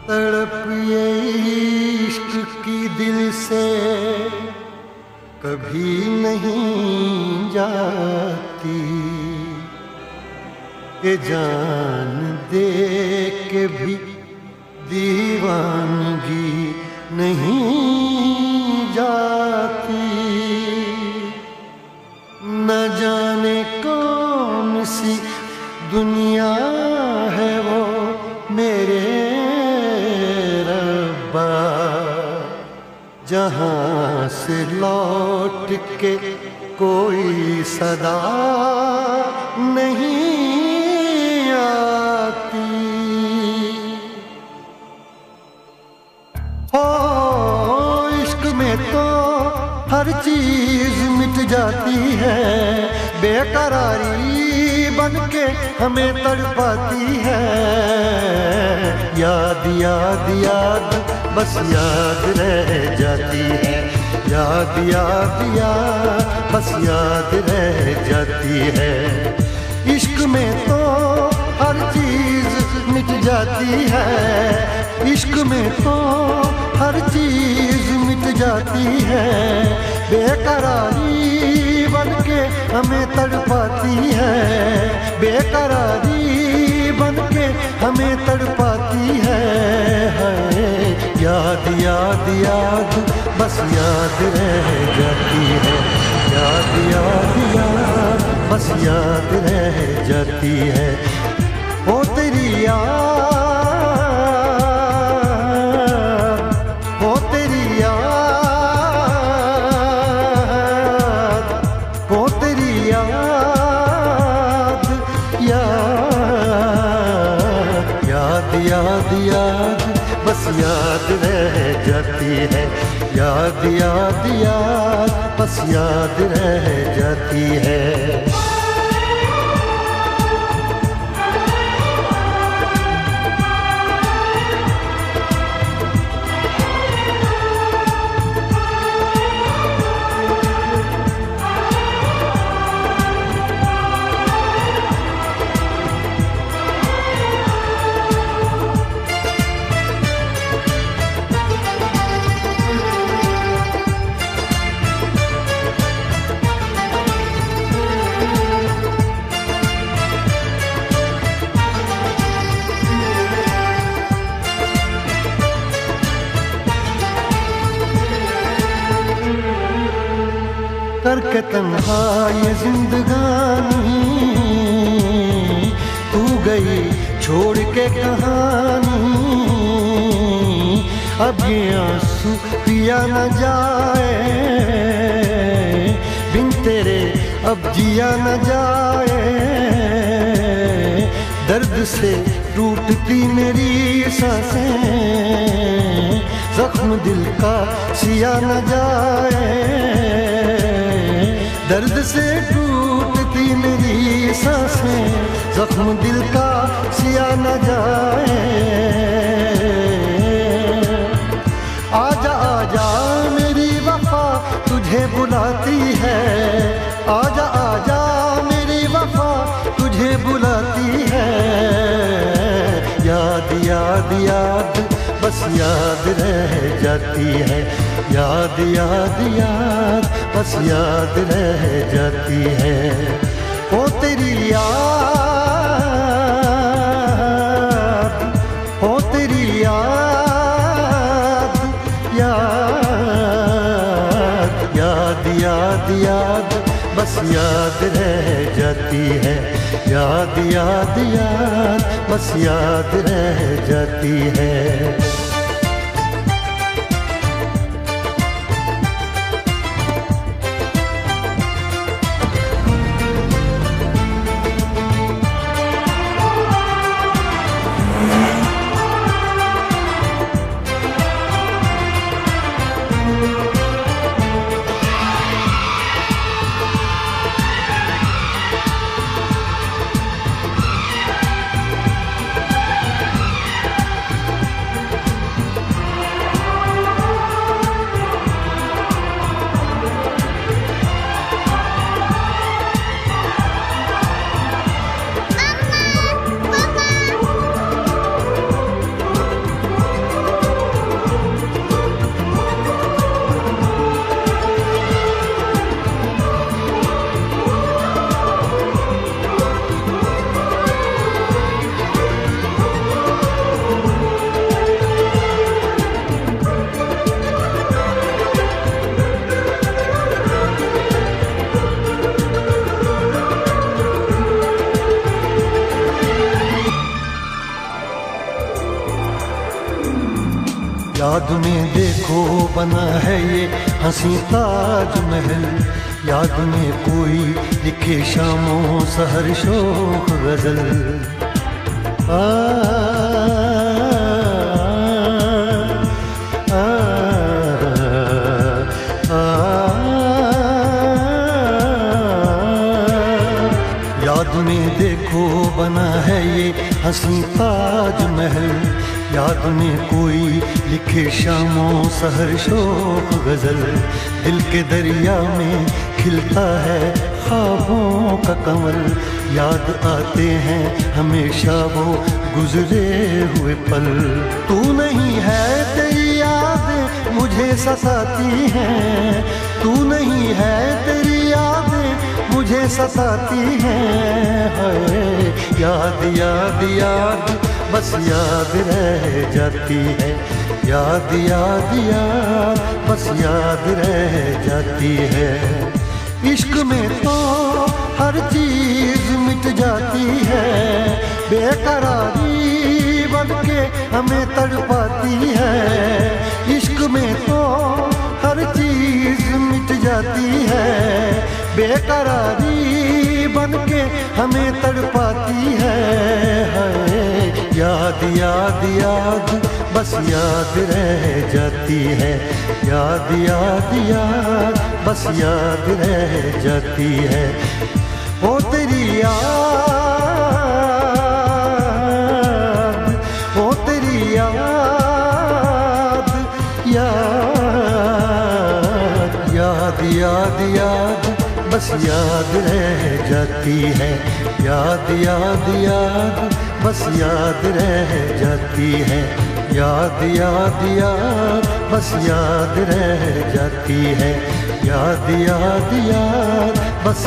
तड़प ये इश्क की दिल से कभी नहीं जाती, ये जान दे के भी दीवानगी नहीं जाती। न जाने कौन सी दुनिया है वो मेरे रब्बा, जहाँ से लौट के कोई सदा नहीं आती। हो इश्क में तो हर चीज मिट जाती है, बेकरारी बन के हमें तड़पाती है। याद याद याद बस याद रह जाती है, याद याद याद बस याद रह जाती है। इश्क में तो हर चीज मिट जाती है, इश्क में तो हर चीज मिट जाती है। बेकरारी बन के हमें तड़पाती है, बेकरारी बन के हमें तड़पाती है। याद याद याद बस याद रह जाती है, याद याद याद बस याद रह जाती है। ओ तेरी याद, ओ तेरी याद, ओ तेरी याद, याद याद याद याद बस याद रह जाती है, याद याद याद बस याद रह जाती है। करके तन्हा ये जिंदगानी, तू गई छोड़ के कहानी। अब ये आंसू पिया न जाए, बिन तेरे अब जिया न जाए। दर्द से टूटती मेरी सांसें, जख्म दिल का सिया न जाए। दर्द से टूटती मेरी सांसें, जख्म दिल का सिया न जाए। आजा आजा मेरी वफा तुझे बुलाती है, आजा आजा मेरी वफा तुझे बुलाती है। याद याद याद बस याद रह जाती है, याद याद याद बस याद रह जाती है। ओ तेरी याद, ओ तेरी याद, याद याद याद याद बस याद रह जाती है, याद याद याद बस याद रह जाती है। याद में देखो बना है ये हंसी ताजमहल, याद में कोई लिखे शामों सहर शोख गजल। आ, आ, आ, याद में देखो बना है ये हंसी ताजमहल, याद में कोई लिखे शामों सहर शोक गजल। दिल के दरिया में खिलता है ख्वाबों का कमल, याद आते हैं हमेशा वो गुजरे हुए पल। तू नहीं है तेरी यादें मुझे सताती हैं, तू नहीं है तेरी यादें मुझे सताती हैं। हाय याद याद याद बस याद रह जाती है, याद याद याद बस याद रह जाती है। इश्क में तो हर चीज मिट जाती है, बेकरारी बनके हमें तड़पाती है। इश्क में तो हर चीज मिट जाती है, बेकरारी बनके हमें तड़पाती है। याद याद याद बस याद रह जाती है, याद याद याद बस याद रह जाती है। ओ तेरी याद, ओ तेरी याद, याद याद याद याद बस याद रह जाती है, याद याद याद बस याद रह जाती है, याद याद याद बस याद रह जाती है, याद याद याद बस